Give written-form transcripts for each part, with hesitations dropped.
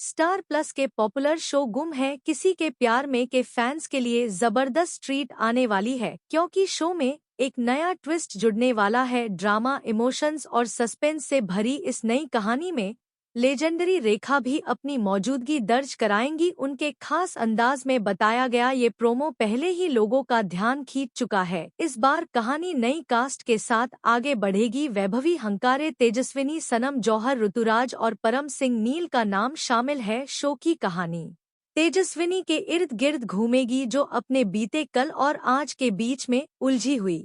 Star plus के popular show गुम है किसी के प्यार में के फैंस के लिए जबरदस्त ट्रीट आने वाली है, क्योंकि शो में एक नया ट्विस्ट जुड़ने वाला है। ड्रामा, इमोशंस और सस्पेंस से भरी इस नई कहानी में लेजेंडरी रेखा भी अपनी मौजूदगी दर्ज कराएंगी। उनके खास अंदाज में बताया गया ये प्रोमो पहले ही लोगों का ध्यान खींच चुका है। इस बार कहानी नई कास्ट के साथ आगे बढ़ेगी। वैभवी हंकारे, तेजस्विनी, सनम जौहर, ऋतुराज और परम सिंह नील का नाम शामिल है। शो की कहानी तेजस्विनी के इर्द गिर्द घूमेगी, जो अपने बीते कल और आज के बीच में उलझी हुई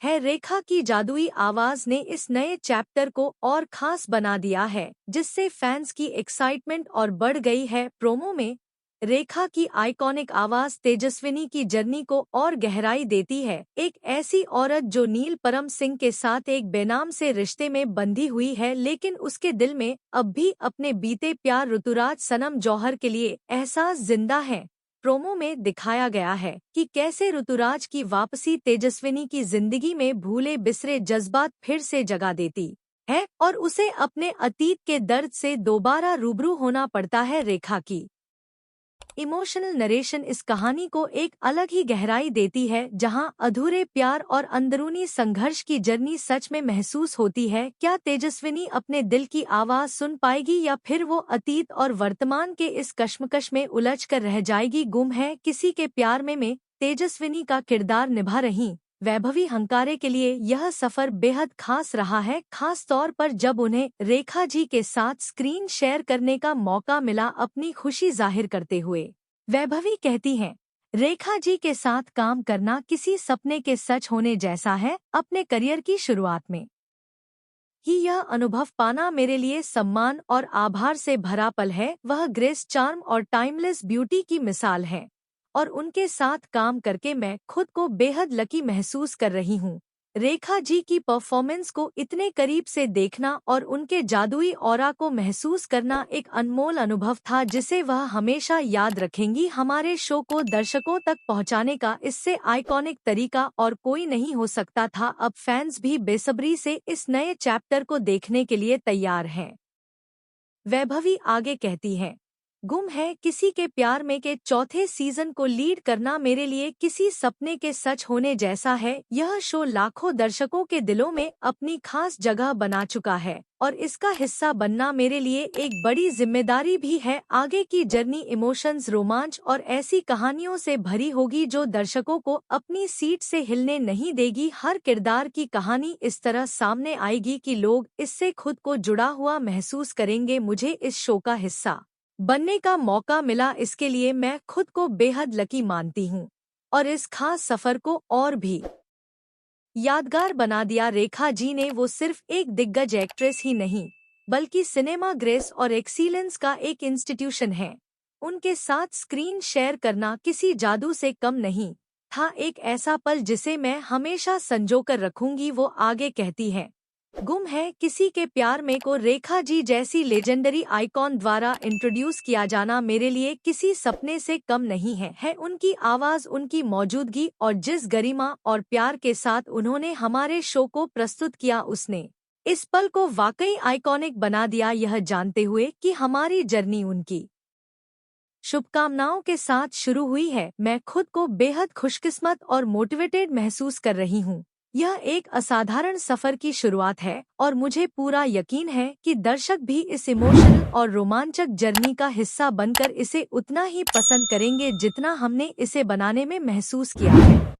है। रेखा की जादुई आवाज ने इस नए चैप्टर को और खास बना दिया है, जिससे फैंस की एक्साइटमेंट और बढ़ गई है। प्रोमो में रेखा की आइकॉनिक आवाज तेजस्विनी की जर्नी को और गहराई देती है। एक ऐसी औरत जो नील परम सिंह के साथ एक बेनाम से रिश्ते में बंधी हुई है, लेकिन उसके दिल में अब भी अपने बीते प्यार ऋतुराज, सनम जौहर के लिए एहसास जिंदा है। प्रोमो में दिखाया गया है कि कैसे ऋतुराज की वापसी तेजस्विनी की जिंदगी में भूले बिसरे जज्बात फिर से जगा देती है और उसे अपने अतीत के दर्द से दोबारा रूबरू होना पड़ता है। रेखा की इमोशनल नरेशन इस कहानी को एक अलग ही गहराई देती है, जहां अधूरे प्यार और अंदरूनी संघर्ष की जर्नी सच में महसूस होती है। क्या तेजस्विनी अपने दिल की आवाज सुन पाएगी या फिर वो अतीत और वर्तमान के इस कश्मकश में उलझ कर रह जाएगी? गुम है किसी के प्यार में तेजस्विनी का किरदार निभा रही वैभवी हंकारे के लिए यह सफर बेहद खास रहा है, खास तौर पर जब उन्हें रेखा जी के साथ स्क्रीन शेयर करने का मौका मिला। अपनी खुशी जाहिर करते हुए वैभवी कहती हैं, रेखा जी के साथ काम करना किसी सपने के सच होने जैसा है। अपने करियर की शुरुआत में ही यह अनुभव पाना मेरे लिए सम्मान और आभार से भरा पल है। वह ग्रेस, चार्म और टाइमलेस ब्यूटी की मिसाल है और उनके साथ काम करके मैं खुद को बेहद लकी महसूस कर रही हूँ। रेखा जी की परफॉर्मेंस को इतने करीब से देखना और उनके जादुई ऑरा को महसूस करना एक अनमोल अनुभव था, जिसे वह हमेशा याद रखेंगी। हमारे शो को दर्शकों तक पहुंचाने का इससे आइकॉनिक तरीका और कोई नहीं हो सकता था। अब फैंस भी बेसब्री से इस नए चैप्टर को देखने के लिए तैयार हैं। वैभवी आगे कहती हैं, गुम है किसी के प्यार में के चौथे सीजन को लीड करना मेरे लिए किसी सपने के सच होने जैसा है। यह शो लाखों दर्शकों के दिलों में अपनी खास जगह बना चुका है और इसका हिस्सा बनना मेरे लिए एक बड़ी जिम्मेदारी भी है। आगे की जर्नी इमोशंस, रोमांच और ऐसी कहानियों से भरी होगी जो दर्शकों को अपनी सीट से हिलने नहीं देगी। हर किरदार की कहानी इस तरह सामने आएगी कि लोग इससे खुद को जुड़ा हुआ महसूस करेंगे। मुझे इस शो का हिस्सा बनने का मौका मिला, इसके लिए मैं खुद को बेहद लकी मानती हूँ और इस खास सफर को और भी यादगार बना दिया। रेखा जी ने वो सिर्फ एक दिग्गज एक्ट्रेस ही नहीं, बल्कि सिनेमा ग्रेस और एक्सीलेंस का एक इंस्टीट्यूशन है। उनके साथ स्क्रीन शेयर करना किसी जादू से कम नहीं था, एक ऐसा पल जिसे मैं हमेशा संजोकर रखूंगी। वो आगे कहती है, गुम है किसी के प्यार में को रेखा जी जैसी लेजेंडरी आइकॉन द्वारा इंट्रोड्यूस किया जाना मेरे लिए किसी सपने से कम नहीं है। उनकी आवाज, उनकी मौजूदगी और जिस गरिमा और प्यार के साथ उन्होंने हमारे शो को प्रस्तुत किया, उसने इस पल को वाकई आइकॉनिक बना दिया। यह जानते हुए कि हमारी जर्नी उनकी शुभकामनाओं के साथ शुरू हुई है, मैं खुद को बेहद खुशकिस्मत और मोटिवेटेड महसूस कर रही हूँ। यह एक असाधारण सफर की शुरुआत है और मुझे पूरा यकीन है कि दर्शक भी इस इमोशनल और रोमांचक जर्नी का हिस्सा बनकर इसे उतना ही पसंद करेंगे जितना हमने इसे बनाने में महसूस किया है।